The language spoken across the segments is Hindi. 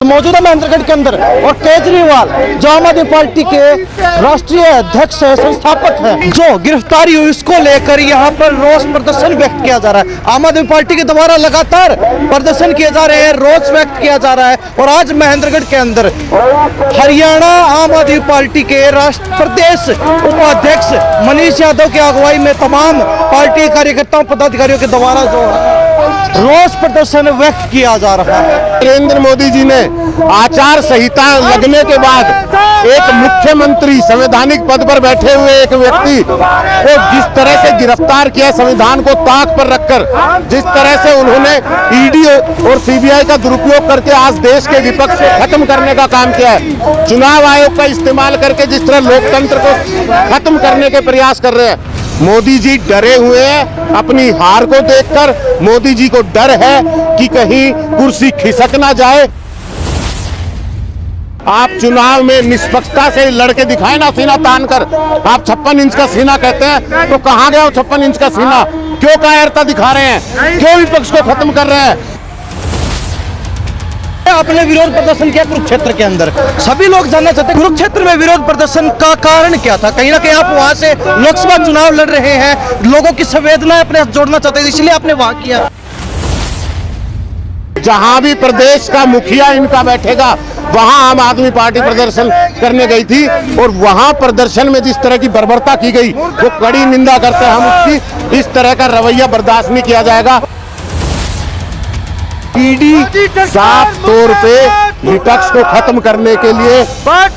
मौजूदा महेंद्रगढ़ के अंदर और केजरीवाल जो आम आदमी पार्टी के राष्ट्रीय अध्यक्ष है, संस्थापक है, जो गिरफ्तारी हुई उसको लेकर यहाँ पर रोष प्रदर्शन व्यक्त किया जा रहा है। आम आदमी पार्टी के द्वारा लगातार प्रदर्शन किए जा रहे हैं, रोष व्यक्त किया जा रहा है। और आज महेंद्रगढ़ के अंदर हरियाणा आम आदमी पार्टी के प्रदेश उपाध्यक्ष मनीष यादव की अगुवाई में तमाम पार्टी कार्यकर्ताओं पदाधिकारियों के द्वारा जो रोष प्रदर्शन व्यक्त किया जा रहा है। नरेंद्र मोदी जी ने आचार संहिता लगने के बाद एक मुख्यमंत्री संवैधानिक पद पर बैठे हुए एक व्यक्ति को जिस तरह से गिरफ्तार किया, संविधान को ताक पर रखकर जिस तरह से उन्होंने ईडी और सीबीआई का दुरुपयोग करके आज देश के विपक्ष को खत्म करने का काम किया है, चुनाव आयोग का इस्तेमाल करके जिस तरह लोकतंत्र को खत्म करने के प्रयास कर रहे हैं, मोदी जी डरे हुए हैं अपनी हार को देखकर। मोदी जी को डर है कि कहीं कुर्सी खिसक ना जाए। आप चुनाव में निष्पक्षता से लड़के दिखाए ना, सीना तान कर। आप 56 इंच का सीना कहते हैं तो कहां गया 56 इंच का सीना? क्यों कायरता दिखा रहे हैं? क्यों विपक्ष को खत्म कर रहे हैं? आपने विरोध प्रदर्शन किया कुरुक्षेत्र के अंदर, सभी लोग जानना चाहते हैं कुरुक्षेत्र में विरोध प्रदर्शन का कारण क्या था? कहीं ना कहीं आप वहां से लोकसभा चुनाव लड़ रहे हैं, लोगों की संवेदनाएं अपने साथ जोड़ना चाहते हैं, इसलिए आपने वहां किया। जहां भी प्रदेश का मुखिया इनका बैठेगा वहां आम आदमी पार्टी प्रदर्शन करने गई थी और वहां प्रदर्शन में जिस तरह की बर्बरता की गई वो कड़ी निंदा करते हैं हम उसकी। इस तरह का रवैया बर्दाश्त नहीं किया जाएगा। ईडी साफ तौर पे विपक्ष को खत्म करने के लिए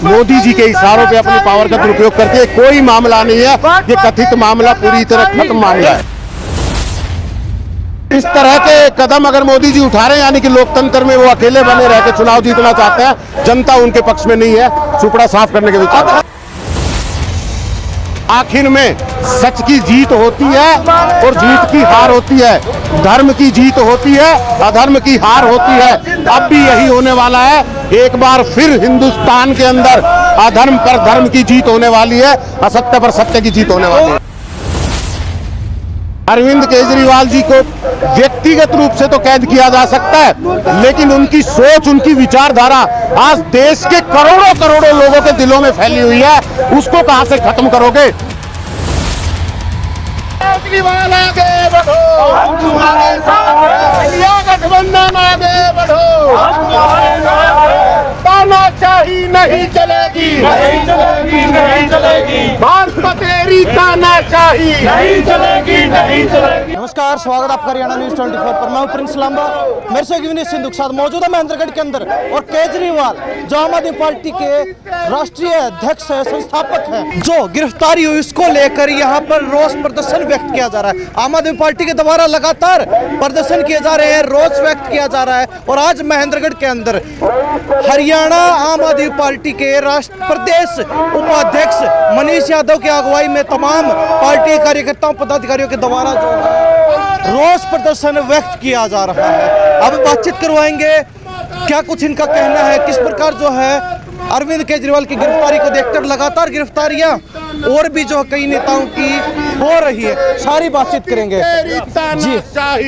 मोदी जी के इशारों पे अपनी पावर का दुरुपयोग करती है। कोई मामला नहीं है, ये कथित मामला पूरी तरह खत्म मामला है। इस तरह के कदम अगर मोदी जी उठा रहे हैं यानी कि लोकतंत्र में वो अकेले बने रह के चुनाव जीतना चाहते हैं, जनता उनके पक्ष में नहीं है, सुपड़ा साफ करने के विचार। आखिर में सच की जीत होती है और जीत की हार होती है, धर्म की जीत होती है, अधर्म की हार होती है। अब भी यही होने वाला है। एक बार फिर हिंदुस्तान के अंदर अधर्म पर धर्म की जीत होने वाली है, असत्य पर सत्य की जीत होने वाली है। अरविंद केजरीवाल जी को व्यक्तिगत रूप से तो कैद किया जा सकता है, लेकिन उनकी सोच, उनकी विचारधारा आज देश के करोड़ों करोड़ों लोगों के दिलों में फैली हुई है, उसको कहां से खत्म करोगे? केजरीवाल आगे बढ़ो, हम तुम्हारे साथ हैं, इंडिया गठबंधन आगे बढ़ो, हम तुम्हारे साथ हैं, तानाशाही नहीं चलेगी, नहीं चलेगी, नहीं चलेगी, भाजपा तेरी तानाशाही नहीं चलेगी, नहीं चलेगी। नमस्कार, स्वागत आपका हरियाणा न्यूज 24 पर। मैं प्रिंस लांबा, मेरे से विनीत सिंधु के साथ मौजूदा महेंद्रगढ़ के अंदर और केजरीवाल जो आम आदमी पार्टी के राष्ट्रीय अध्यक्ष है, संस्थापक है, जो गिरफ्तारी हुई उसको लेकर यहाँ पर रोष प्रदर्शन व्यक्त किया जा रहा है। आम आदमी पार्टी के द्वारा लगातार प्रदर्शन किए जा रहे हैं, रोष व्यक्त किया जा रहा है। और आज महेंद्रगढ़ के अंदर हरियाणा आम आदमी पार्टी के प्रदेश उपाध्यक्ष मनीष यादव की अगुवाई में तमाम पार्टी कार्यकर्ताओं पदाधिकारियों के द्वारा जो रोष प्रदर्शन व्यक्त किया जा रहा है। अब बातचीत करवाएंगे क्या कुछ इनका कहना है, किस प्रकार जो है अरविंद केजरीवाल की गिरफ्तारी को देखकर लगातार गिरफ्तारियां और भी जो कई नेताओं की हो रही है, सारी बातचीत करेंगे। जी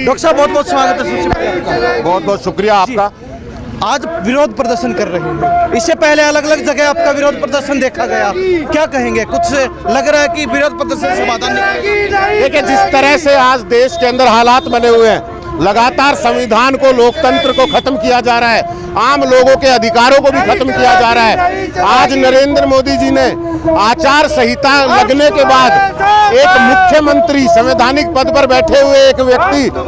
डॉक्टर साहब, बहुत बहुत स्वागत है। सबसे पहले आपका बहुत बहुत शुक्रिया आपका। आज विरोध प्रदर्शन कर रहे हैं, इससे पहले अलग अलग जगह आपका विरोध प्रदर्शन देखा गया, क्या कहेंगे? कुछ लग रहा है कि विरोध प्रदर्शन समाधान निकलेगा? देखिए, जिस तरह से आज देश के अंदर हालात बने हुए हैं, लगातार संविधान को, लोकतंत्र को खत्म किया जा रहा है, आम लोगों के अधिकारों को भी खत्म किया जा रहा है। आज नरेंद्र मोदी जी ने आचार संहिता लगने के बाद एक मुख्यमंत्री संवैधानिक पद पर बैठे हुए एक व्यक्ति को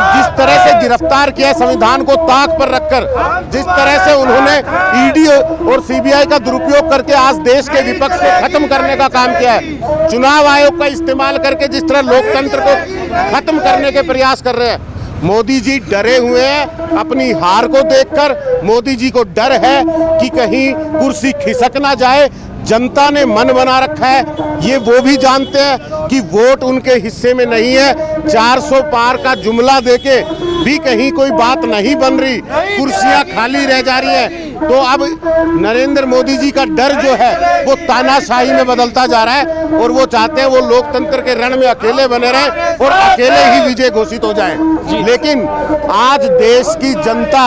जिस तरह से गिरफ्तार किया, संविधान को ताक पर रखकर जिस तरह से उन्होंने ईडी और सीबीआई का दुरुपयोग करके आज देश के विपक्ष को खत्म करने का काम किया है, चुनाव आयोग का इस्तेमाल करके जिस तरह लोकतंत्र को खत्म करने के प्रयास कर रहे हैं, मोदी जी डरे हुए हैं अपनी हार को देखकर। मोदी जी को डर है कि कहीं कुर्सी खिसक ना जाए। जनता ने मन बना रखा है, ये वो भी जानते हैं कि वोट उनके हिस्से में नहीं है। 400 पार का जुमला देके भी कहीं कोई बात नहीं बन रही, कुर्सियां खाली रह जा रही है। तो अब नरेंद्र मोदी जी का डर जो है वो तानाशाही में बदलता जा रहा है और वो चाहते हैं वो लोकतंत्र के रण में अकेले बने रहें और अकेले ही विजय घोषित हो जाए। लेकिन आज देश की जनता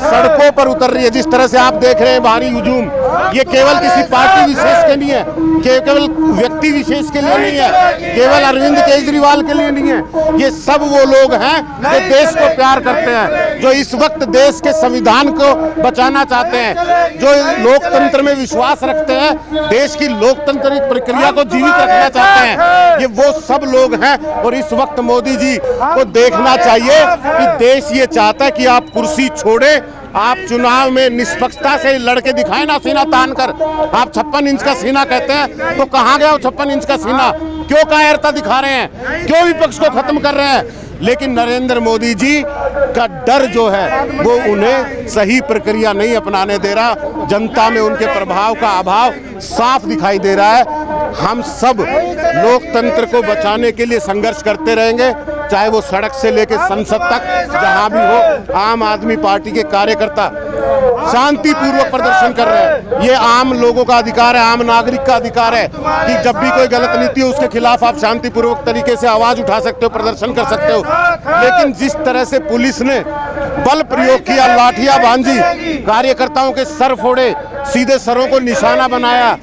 सड़कों पर उतर रही है। जिस तरह से आप देख रहे हैं भारी हुजूम, ये केवल किसी पार्टी विशेष के नहीं है, केवल व्यक्ति विशेष के लिए नहीं है, केवल अरविंद केजरीवाल के लिए नहीं है। ये सब वो लोग हैं जो देश को प्यार करते हैं, जो इस वक्त देश के संविधान को बचाना चाहते हैं, जो लोकतंत्र में विश्वास रखते हैं, देश की लोकतांत्रिक प्रक्रिया को जीवित रखना चाहते हैं। ये वो सब लोग हैं और इस वक्त मोदी जी को देखना चाहिए कि देश ये चाहता है कि आप कुर्सी छोड़े, आप चुनाव में निष्पक्षता से लड़के दिखाएं ना सीना तान कर। आप 56 इंच का सीना कहते हैं तो कहां गया वो 56 इंच का सीना? क्यों कायरता दिखा रहे हैं, क्यों विपक्ष को खत्म कर रहे हैं? लेकिन नरेंद्र मोदी जी का डर जो है वो उन्हें सही प्रक्रिया नहीं अपनाने दे रहा। जनता में उनके प्रभाव का अभाव साफ दिखाई दे रहा है। हम सब लोकतंत्र को बचाने के लिए संघर्ष करते रहेंगे, चाहे वो सड़क से लेकर संसद तक जहां भी हो। आम आदमी पार्टी के कार्यकर्ता शांतिपूर्वक प्रदर्शन कर रहे हैं। ये आम लोगों का अधिकार है, आम नागरिक का अधिकार है कि जब भी कोई गलत नीति हो उसके खिलाफ आप शांतिपूर्वक तरीके से आवाज उठा सकते हो, प्रदर्शन कर सकते हो। लेकिन जिस तरह से पुलिस ने बल प्रयोग किया, लाठियां बांधी, कार्यकर्ताओं के सर फोड़े, सीधे सरों को निशाना बनाया,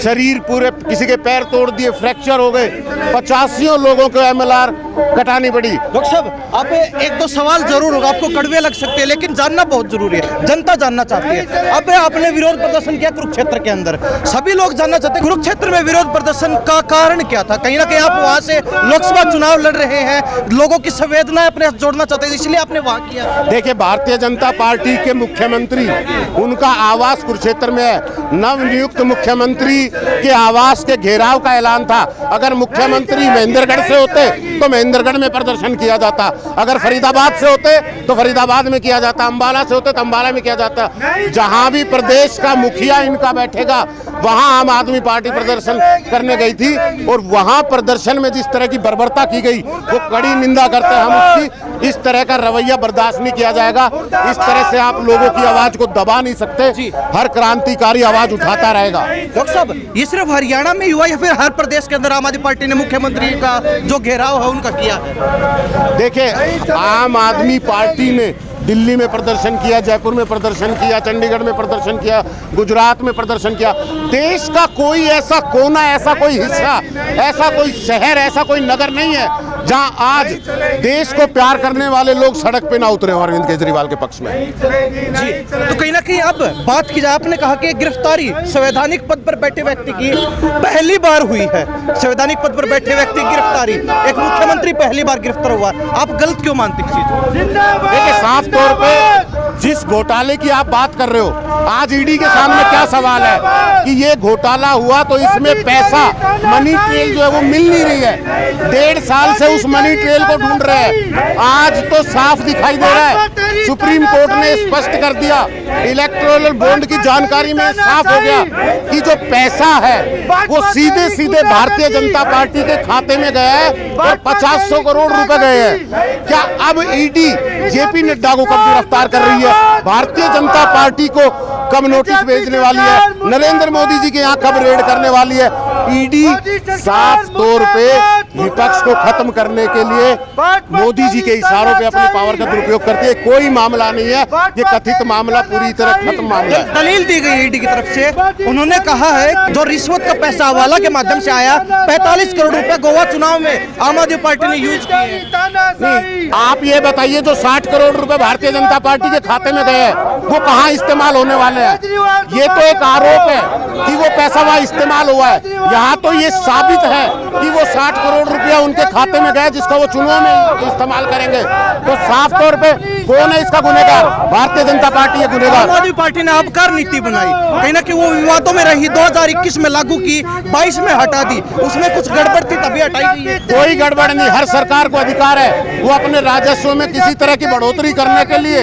शरीर पूरे, किसी के पैर तोड़ दिए, फ्रैक्चर हो गए, 85 लोगों को MLR कटानी पड़ी। डॉक्टर साहब, आप एक दो सवाल जरूर होगा, आपको कड़वे लग सकते हैं, लेकिन जानना बहुत जरूरी है, जनता जानना चाहती है। अब आपने विरोध प्रदर्शन किया कुरुक्षेत्र के अंदर, सभी लोग जानना चाहते हैं कुरुक्षेत्र में विरोध प्रदर्शन का कारण क्या था? कहीं ना कहीं आप वहां से लोकसभा चुनाव लड़ रहे हैं, लोगों की संवेदनाएं अपने साथ जोड़ना चाहते हैं, इसलिए आपने वहां किया। देखिए, भारतीय जनता पार्टी के मुख्यमंत्री, उनका आवास कुरुक्षेत्र में है। नवनियुक्त मुख्यमंत्री के आवास के घेराव का ऐलान था। अगर मुख्यमंत्री महेंद्रगढ़ से होते तो महेंद्रगढ़ में प्रदर्शन किया जाता, अगर फरीदाबाद से होते तो फरीदाबाद में किया जाता, अंबाला से होते तो अंबाला में किया जाता। जहां भी प्रदेश का मुखिया इनका बैठेगा वहां आम आदमी पार्टी प्रदर्शन करने गई थी और वहां प्रदर्शन में जिस तरह की बर्बरता की गई वो कड़ी निंदा करते हैं हम उसकी। इस तरह का रवैया बर्दाश्त नहीं किया जाएगा। इस तरह से आप लोगों की आवाज को दबा नहीं सकते। हर क्रांतिकारी आवाज उठाता रहेगा। डॉक्टर साहब, ये सिर्फ हरियाणा में हुआ या फिर हर प्रदेश के अंदर आम आदमी पार्टी ने मुख्यमंत्री का जो घेराव है उनका किया है? देखिए, आम आदमी पार्टी ने दिल्ली में प्रदर्शन किया, जयपुर में प्रदर्शन किया, चंडीगढ़ में प्रदर्शन किया, गुजरात में प्रदर्शन किया। देश का कोई ऐसा कोना, ऐसा कोई हिस्सा, ऐसा कोई शहर, ऐसा कोई नगर नहीं है जहां आज देश को प्यार करने वाले लोग सड़क पे ना उतरे अरविंद केजरीवाल के पक्ष में। जी, तो कहीं ना कहीं अब बात की जाए, आपने कहा कि गिरफ्तारी संवैधानिक पद पर बैठे व्यक्ति की पहली बार हुई है। संवैधानिक पद पर बैठे व्यक्ति की गिरफ्तारी, एक मुख्यमंत्री पहली बार गिरफ्तार हुआ, आप गलत क्यों मानते हैं? देखिए, साफ तौर पे जिस घोटाले की आप बात कर रहे हो, आज ईडी के सामने क्या सवाल है कि ये घोटाला हुआ तो इसमें पैसा, मनी ट्रेल जो है वो मिल नहीं रही है। 1.5 साल से उस मनी ट्रेल को ढूंढ रहे हैं। आज तो साफ दिखाई दे रहा है, सुप्रीम कोर्ट ने स्पष्ट कर दिया, इलेक्टोरल बॉन्ड की जानकारी में साफ हो गया कि जो पैसा है वो सीधे सीधे भारतीय जनता पार्टी के खाते में गया है और 500 करोड़ रुपए गए हैं। क्या अब ईडी जेपी नड्डा को कब गिरफ्तार कर रही है? भारतीय जनता पार्टी को कब नोटिस भेजने वाली है? नरेंद्र मोदी जी के यहाँ कब रेड करने वाली है? ईडी साफ तौर पे विपक्ष को खत्म करने के लिए मोदी जी के इशारों पे अपनी पावर का दुरुपयोग करती है। कोई मामला नहीं है, ये कथित मामला पूरी तरह खत्म मामला है। दलील दी गई ईडी की तरफ से, उन्होंने कहा है जो रिश्वत का पैसा हवाला के माध्यम से आया, 45 करोड़ रुपए गोवा चुनाव में आम आदमी पार्टी ने यूज किए। आप ये बताइए, जो 60 करोड़ रुपए भारतीय जनता पार्टी के खाते में गए हैं वो कहाँ इस्तेमाल होने वाले हैं? ये तो एक आरोप है कि वो पैसा वहाँ इस्तेमाल हुआ है। यहाँ तो ये साबित है कि वो 60 करोड़ रुपया उनके खाते में गया जिसका वो चुनाव में इस्तेमाल करेंगे। तो साफ तौर पे कौन है इसका गुनहगार? भारतीय जनता पार्टी है गुनहगार। आम आदमी पार्टी ने आबकार नीति बनाई, कहीं ना कहीं वो विवादों में रही, 2021 में लागू की, 22 में हटा दी, उसमें कुछ गड़बड़ थी तभी हटाई गई है। कोई गड़बड़ नहीं, हर सरकार को अधिकार है वो अपने राजस्व में किसी तरह की बढ़ोतरी करने के लिए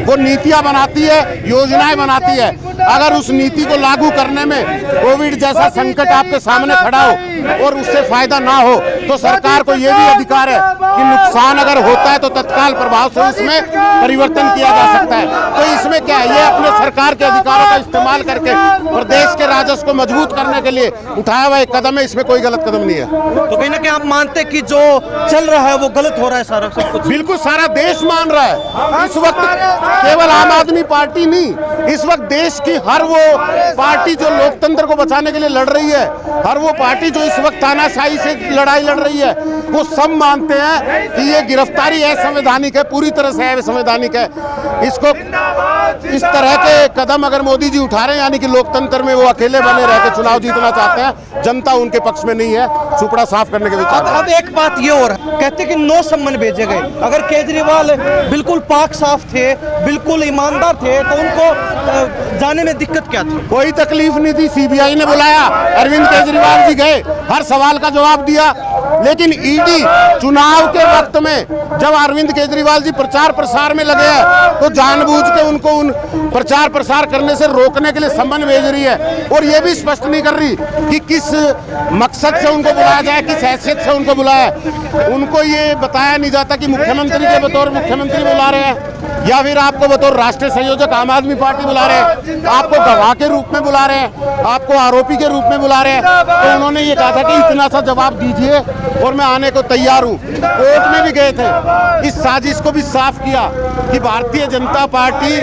वो नीतियां बनाती है, योजनाएं बनाती है। अगर उस नीति को लागू करने में कोविड जैसा संकट आपके सामने खड़ा हो और उससे फायदा ना हो तो सरकार को ये भी अधिकार है कि नुकसान अगर होता है तो तत्काल प्रभाव से इसमें परिवर्तन किया जा सकता है। तो इसमें क्या है, ये अपने सरकार के अधिकारों का इस्तेमाल करके प्रदेश के राजस्व को मजबूत करने के लिए उठाया हुआ एक कदम है, इसमें कोई गलत कदम नहीं है। तो कहीं ना कहीं आप मानते हैं कि जो चल रहा है वो गलत हो रहा है, सारा सब कुछ? बिल्कुल, सारा देश मान रहा है इस वक्त, केवल आम आदमी पार्टी नहीं, इस वक्त देश की हर वो पार्टी जो लोकतंत्र को बचाने के लिए लड़ रही है, हर वो पार्टी जो इस वक्त तानाशाही से लड़ाई लड़ रही है, वो सब मानते हैं कि ये गिरफ्तारी असंवैधानिक है, पूरी तरह से असंवैधानिक है। इसको इस तरह के कदम अगर मोदी जी उठा रहे हैं, यानी कि लोकतंत्र में वो अकेले बने रह के चुनाव जीतना चाहते हैं, जनता उनके पक्ष में नहीं है, सुपड़ा साफ करने के विचार। अब एक बात ये और कहते कि 9 सम्मन भेजे गए, अगर केजरीवाल बिल्कुल पाक साफ थे, बिल्कुल ईमानदार थे, तो उनको जाने में दिक्कत क्या थी? कोई तकलीफ नहीं थी, सीबीआई ने बुलाया, अरविंद केजरीवाल जी गए, हर सवाल का जवाब दिया। लेकिन ईडी चुनाव के वक्त में जब अरविंद केजरीवाल जी प्रचार प्रसार में लगे हैं, तो जानबूझ के उनको उन प्रचार प्रसार करने से रोकने के लिए सम्मन भेज रही है, और ये भी स्पष्ट नहीं कर रही कि किस मकसद से उनको बुलाया जाए, किस हैसियत से उनको बुलाया। उनको ये बताया नहीं जाता कि मुख्यमंत्री के बतौर मुख्यमंत्री बुला रहे हैं, या फिर आपको बतौर राष्ट्रीय संयोजक आम आदमी पार्टी बुला रहे हैं, आपको गवाह के रूप में बुला रहे हैं, आपको आरोपी के रूप में बुला रहे हैं। तो उन्होंने ये कहा था कि इतना सा जवाब दीजिए और मैं आने को तैयार हूँ। कोर्ट में भी गए थे, इस साजिश को भी साफ किया कि भारतीय जनता पार्टी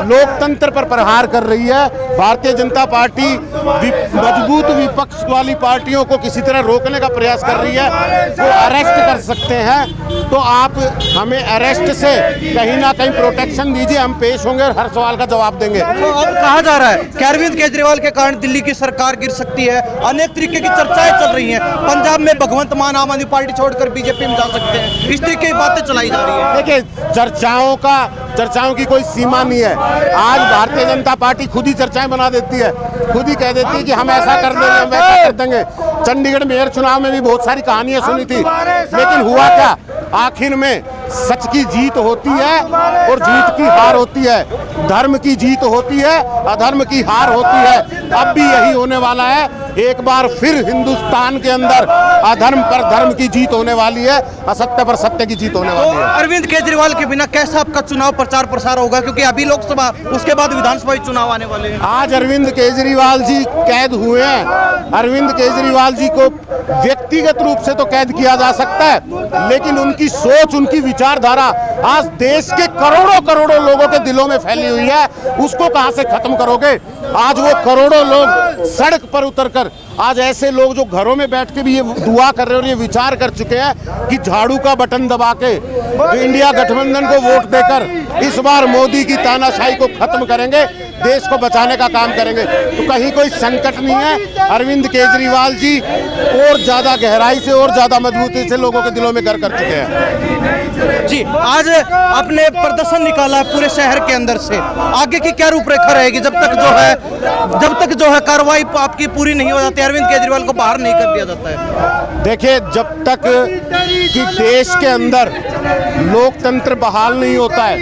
लोकतंत्र पर प्रहार कर रही है, भारतीय जनता पार्टी मजबूत विपक्ष वाली पार्टियों को किसी तरह रोकने का प्रयास कर रही है, वो अरेस्ट कर सकते हैं, तो आप हमें अरेस्ट से कहीं ना कहीं प्रोटेक्शन दीजिए, हम पेश होंगे और हर सवाल का जवाब देंगे। तो अब कहा जा रहा है कि अरविंद केजरीवाल के कारण दिल्ली की सरकार गिर सकती है, अनेक तरीके की चर्चाएं चल रही हैं, पंजाब में भगवंत मान आम आदमी पार्टी छोड़कर बीजेपी में जा सकते हैं, इस तरीके की बातें चलाई जा रही है। देखिए, चर्चाओं की कोई सीमा नहीं है। आज भारतीय जनता पार्टी खुद ही चर्चाएं बना देती है, खुद ही कह देती है कि हम ऐसा कर देंगे, हम वैसा कर देंगे। चंडीगढ़ मेयर चुनाव में भी बहुत सारी कहानियां सुनी थी, लेकिन हुआ क्या, आखिर में सच की जीत होती है और झूठ की हार होती है, धर्म की जीत होती है, अधर्म की हार होती है। अब भी यही होने वाला है, एक बार फिर हिंदुस्तान के अंदर अधर्म पर धर्म की जीत होने वाली है, असत्य पर सत्य की जीत होने वाली है। अरविंद केजरीवाल के बिना कैसा आपका चुनाव प्रचार प्रसार होगा, क्योंकि अभी लोकसभा, उसके बाद विधानसभा चुनाव आने वाले हैं। आज अरविंद केजरीवाल जी कैद हुए हैं, अरविंद केजरीवाल जी को व्यक्तिगत रूप से तो कैद किया जा सकता है, लेकिन उनकी सोच, उनकी विचारधारा आज देश के करोड़ों करोड़ों लोगों के दिलों में फैली हुई है, उसको कहां से खत्म करोगे? आज वो करोड़ों लोग सड़क पर उतरकर, आज ऐसे लोग जो घरों में बैठ के भी ये दुआ कर रहे हैं और ये विचार कर चुके हैं कि झाड़ू का बटन दबा के इंडिया गठबंधन को वोट देकर इस बार मोदी की तानाशाही को खत्म करेंगे, देश को बचाने का काम करेंगे। तो कहीं कोई संकट नहीं है, अरविंद केजरीवाल जी और ज्यादा गहराई से और ज्यादा मजबूती से लोगों के दिलों में घर कर चुके हैं। जी, आज आपने प्रदर्शन निकाला है पूरे शहर के अंदर से, आगे की क्या रूपरेखा रहेगी जब तक जो है कार्रवाई आपकी पूरी नहीं हो जाती, अरविंद केजरीवाल को बाहर नहीं कर दिया जाता है? देखिए, जब तक कि देश के अंदर लोकतंत्र बहाल नहीं होता है,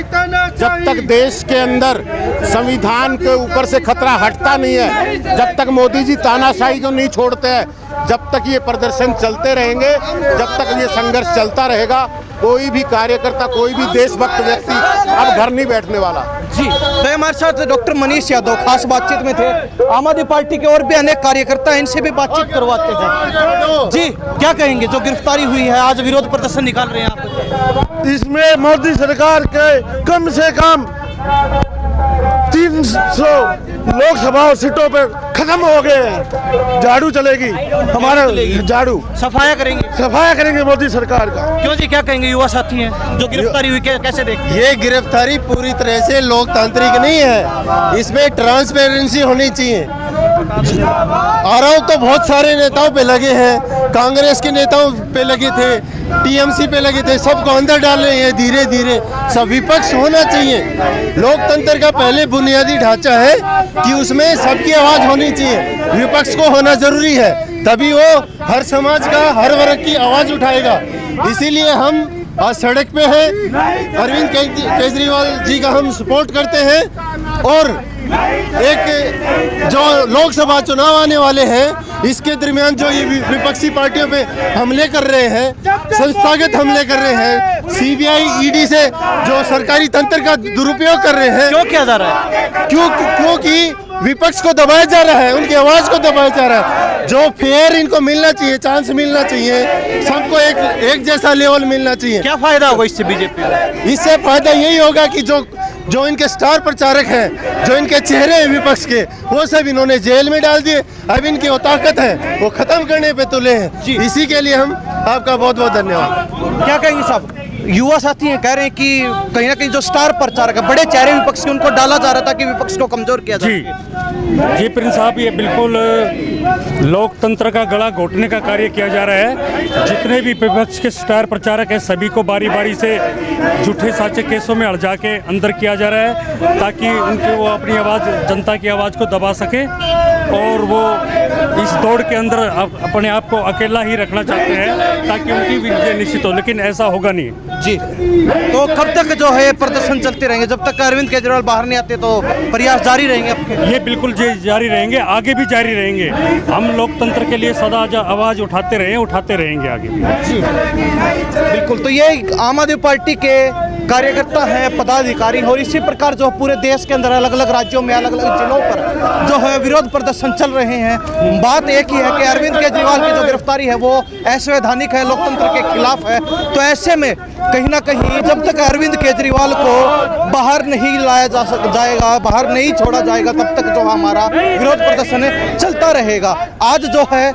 जब तक देश के अंदर संविधान के ऊपर से खतरा हटता नहीं है, जब तक मोदी जी तानाशाही को नहीं छोड़ते हैं, जब तक ये प्रदर्शन चलते रहेंगे, जब तक ये संघर्ष चलता रहेगा, कोई भी कार्यकर्ता, कोई भी देशभक्त व्यक्ति अब घर नहीं बैठने वाला। जी, तो हमारे साथ डॉक्टर मनीष यादव खास बातचीत में थे, आम आदमी पार्टी के और भी अनेक कार्यकर्ता हैं, इनसे भी बातचीत करवाते हैं। जी, क्या कहेंगे, जो गिरफ्तारी हुई है, आज विरोध प्रदर्शन निकाल रहे हैं आप? इसमें मोदी सरकार के कम से कम 300 लोकसभा सीटों पे खत्म हो गए हैं। झाड़ू चलेगी, हमारा झाड़ू सफाया करेंगे मोदी सरकार का। क्यों जी, क्या कहेंगे? युवा साथी हैं जो गिरफ्तारी हुई, कैसे देखते हैं? ये गिरफ्तारी पूरी तरह से लोकतांत्रिक नहीं है, इसमें ट्रांसपेरेंसी होनी चाहिए। आरोप तो बहुत सारे नेताओं पे लगे हैं, कांग्रेस के नेताओं पे लगे थे, टीएमसी पे लगे थे, सबको अंदर डाल रहे हैं धीरे धीरे। सब विपक्ष होना चाहिए। लोकतंत्र का पहले बुनियादी ढांचा है कि उसमें सबकी आवाज होनी चाहिए, विपक्ष को होना जरूरी है, तभी वो हर समाज का, हर वर्ग की आवाज उठाएगा। इसीलिए हम आज सड़क पे हैं, अरविंद केजरीवाल जी का हम सपोर्ट करते हैं और एक जो लोकसभा चुनाव आने वाले हैं, इसके दरमियान जो ये विपक्षी पार्टियों पे हमले कर रहे हैं, संस्थागत हमले कर रहे हैं, सीबीआई ईडी से जो सरकारी तंत्र का दुरुपयोग कर रहे हैं, क्यों किया जा रहा है? क्योंकि विपक्ष को दबाया जा रहा है, उनकी आवाज को दबाया जा रहा है। जो फेयर इनको मिलना चाहिए, चांस मिलना चाहिए, सबको एक जैसा लेवल मिलना चाहिए। क्या फायदा होगा इससे बीजेपी को? इससे फायदा यही होगा कि जो इनके स्टार प्रचारक हैं, जो इनके चेहरे हैं विपक्ष के, वो सब इन्होंने जेल में डाल दिए। अब इनकी वो ताकत है, वो खत्म करने पे तुले हैं। इसी के लिए हम आपका बहुत बहुत धन्यवाद। क्या कहेंगे साहब? युवा साथी हैं, कह रहे हैं कि कहीं ना कहीं जो स्टार प्रचारक है, बड़े चेहरे विपक्ष के, उनको डाला जा रहा था कि विपक्ष को कमजोर किया जाए। जी प्रिंस साहब, ये बिल्कुल लोकतंत्र का गला घोटने का कार्य किया जा रहा है। जितने भी विपक्ष के स्टार प्रचारक हैं, सभी को बारी बारी से झूठे साचे केसों में अड़जा के अंदर किया जा रहा है, ताकि उनके वो अपनी आवाज़, जनता की आवाज़ को दबा सके और वो इस दौड़ के अंदर अपने आप को अकेला ही रखना चाहते हैं ताकि उनकी विजय निश्चित हो, लेकिन ऐसा होगा नहीं। जी, तो कब तक जो है प्रदर्शन चलते रहेंगे? जब तक अरविंद केजरीवाल बाहर नहीं आते तो प्रयास जारी रहेंगे आपके? ये बिल्कुल जारी रहेंगे, आगे भी जारी रहेंगे। हम लोकतंत्र के लिए सदा आवाज़ उठाते रहेंगे आगे भी। जी बिल्कुल। तो ये आम आदमी पार्टी के कार्यकर्ता हैं, पदाधिकारी, और इसी प्रकार जो पूरे देश के अंदर अलग अलग राज्यों में अलग अलग जिलों पर जो है विरोध प्रदर्शन चल रहे हैं। बात एक ही है कि अरविंद केजरीवाल की जो गिरफ्तारी है वो असंवैधानिक है, लोकतंत्र के खिलाफ है। तो ऐसे में कहीं ना कहीं जब तक अरविंद केजरीवाल को बाहर नहीं लाया जाएगा, बाहर नहीं छोड़ा जाएगा, तब तक जो हमारा विरोध प्रदर्शन है चलता रहेगा। आज जो है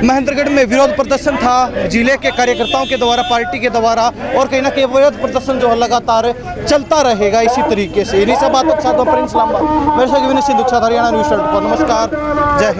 महेंद्रगढ़ में विरोध प्रदर्शन था जिले के कार्यकर्ताओं के द्वारा, पार्टी के द्वारा, और कहीं ना कहीं विरोध प्रदर्शन जो है लगातार चलता रहेगा इसी तरीके से। इन्हीं सब बातों के साथ प्रिंस लांबा, मेरे से विनय सिंह, हरियाणा न्यूज़ 24। नमस्कार, जय हिंद।